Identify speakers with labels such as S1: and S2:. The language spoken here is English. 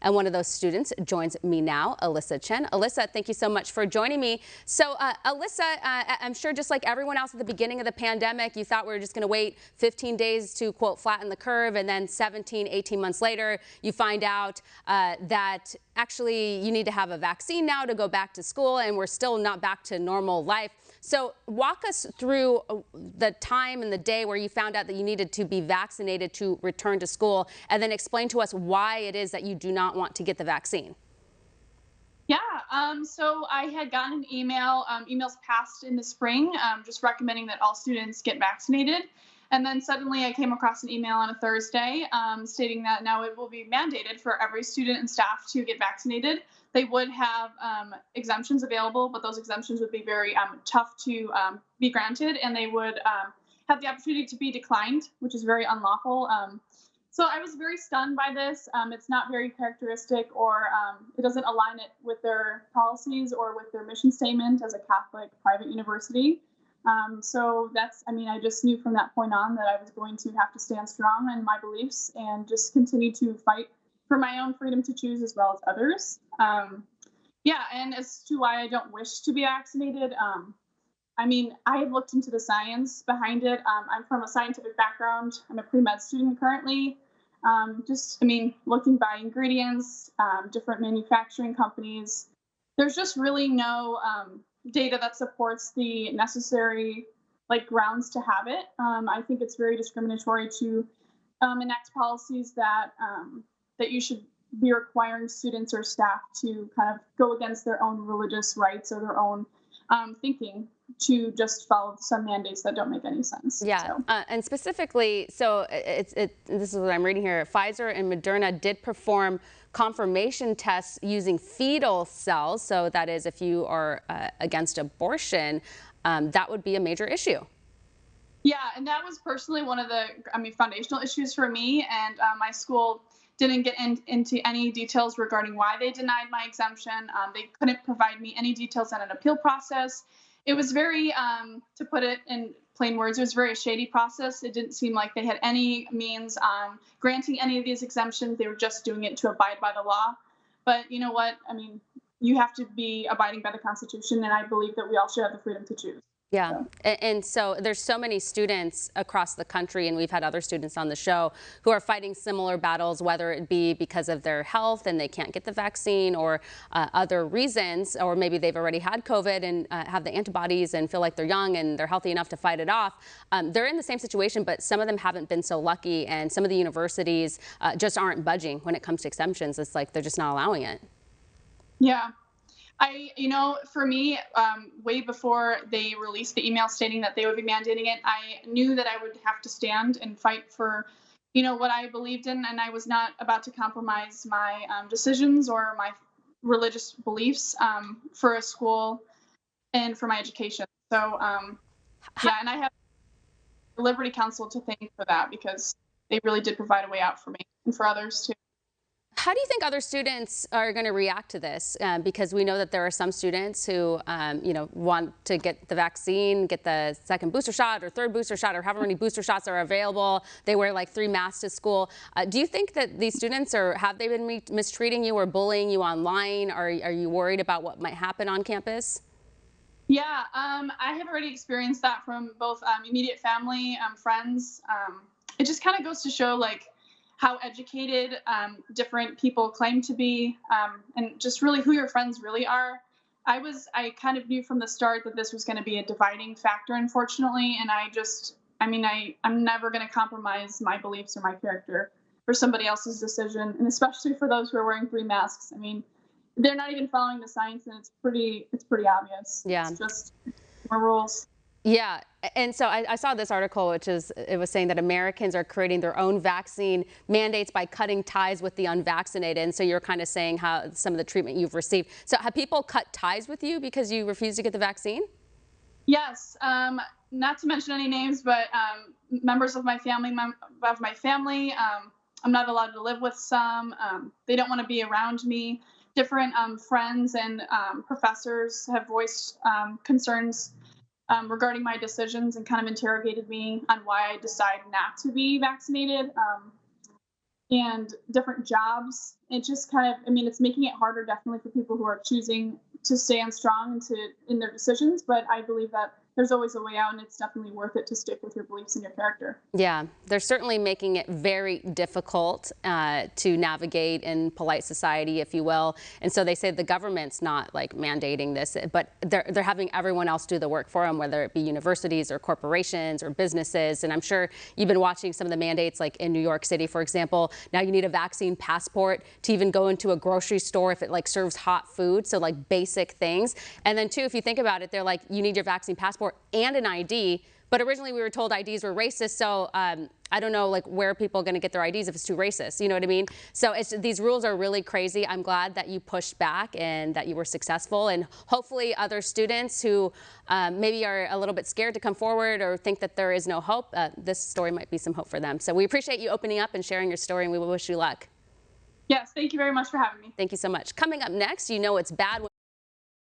S1: And one of those students joins me now, Alyssa Chen. Alyssa, thank you so much for joining me. So Alyssa, I'm sure just like everyone else at the beginning of the pandemic, you thought we were just going to wait 15 days to, quote, flatten the curve, and then 17, 18 months later, you find out that actually you need to have a vaccine now to go back to school, and we're still not back to normal life. So walk us through the time and the day where you found out that you needed to be vaccinated to return to school, and then explain to us why it is that you do not want to get the vaccine.
S2: Yeah, so I had gotten an emails passed in the spring, just recommending that all students get vaccinated. And then suddenly I came across an email on a Thursday stating that now it will be mandated for every student and staff to get vaccinated. They would have exemptions available, but those exemptions would be very tough to be granted, and they would have the opportunity to be declined, which is very unlawful. So I was very stunned by this. It's not very characteristic, or it doesn't align it with their policies or with their mission statement as a Catholic private university. So I just knew from that point on that I was going to have to stand strong in my beliefs and just continue to fight for my own freedom to choose as well as others. And as to why I don't wish to be vaccinated, I have looked into the science behind it. I'm from a scientific background. I'm a pre-med student currently. Looking by ingredients, different manufacturing companies, there's just really no data that supports the necessary grounds to have it. I think it's very discriminatory to enact policies that you should be requiring students or staff to kind of go against their own religious rights or their own thinking to just follow some mandates that don't make any sense.
S1: Yeah,
S2: So.
S1: and specifically, so this is what I'm reading here. Pfizer and Moderna did perform confirmation tests using fetal cells. So that is, if you are against abortion, that would be a major issue.
S2: Yeah, and that was personally one of the, foundational issues for me. And my school didn't get into any details regarding why they denied my exemption. They couldn't provide me any details on an appeal process. It was very, to put it in plain words, it was very a shady process. It didn't seem like they had any means on granting any of these exemptions. They were just doing it to abide by the law. But you know what? You have to be abiding by the Constitution, and I believe that we all should have the freedom to choose.
S1: Yeah,
S2: So.
S1: and so there's so many students across the country, and we've had other students on the show who are fighting similar battles, whether it be because of their health and they can't get the vaccine, or other reasons, or maybe they've already had COVID and have the antibodies and feel like they're young and they're healthy enough to fight it off. They're in the same situation, but some of them haven't been so lucky, and some of the universities just aren't budging when it comes to exemptions. It's like they're just not allowing it.
S2: Yeah. For me, way before they released the email stating that they would be mandating it, I knew that I would have to stand and fight for, what I believed in, and I was not about to compromise my decisions or my religious beliefs for a school and for my education. So, and I have the Liberty Council to thank for that, because they really did provide a way out for me and for others too.
S1: How do you think other students are going to react to this? Because we know that there are some students who, want to get the vaccine, get the second booster shot or third booster shot, or however many booster shots are available. They wear like 3 masks to school. Do you think that these students have they been mistreating you or bullying you online? Are you worried about what might happen on campus?
S2: Yeah, I have already experienced that from both immediate family, friends. It just kind of goes to show how educated different people claim to be, and just really who your friends really are. I kind of knew from the start that this was going to be a dividing factor, unfortunately, and I'm never going to compromise my beliefs or my character for somebody else's decision, and especially for those who are wearing 3 masks. They're not even following the science, and it's pretty obvious.
S1: Yeah.
S2: It's just more rules.
S1: Yeah, and so I saw this article, it was saying that Americans are creating their own vaccine mandates by cutting ties with the unvaccinated. And so you're kind of saying how some of the treatment you've received. So have people cut ties with you because you refuse to get the vaccine?
S2: Yes, not to mention any names, but members of my family. I'm not allowed to live with some. They don't want to be around me. Different friends and professors have voiced concerns regarding my decisions and kind of interrogated me on why I decide not to be vaccinated. and different jobs. It just kind of, I mean, it's making it harder definitely for people who are choosing to stand strong and to in their decisions. But I believe that there's always a way out, and it's definitely worth it to stick with your beliefs and your character.
S1: Yeah, they're certainly making it very difficult to navigate in polite society, if you will. And so they say the government's not like mandating this, but they're having everyone else do the work for them, whether it be universities or corporations or businesses. And I'm sure you've been watching some of the mandates, like in New York City, for example. Now you need a vaccine passport to even go into a grocery store if it like serves hot food. So like basic things. And then too, if you think about it, they're like, you need your vaccine passport and an ID. But originally we were told IDs were racist, so I don't know like where people are going to get their IDs if it's too racist. You know what I mean? So these rules are really crazy. I'm glad that you pushed back and that you were successful, and hopefully other students who maybe are a little bit scared to come forward or think that there is no hope, this story might be some hope for them. So we appreciate you opening up and sharing your story, and we wish you luck.
S2: Yes, thank you very much for having me.
S1: Thank you so much. Coming up next, you know it's bad when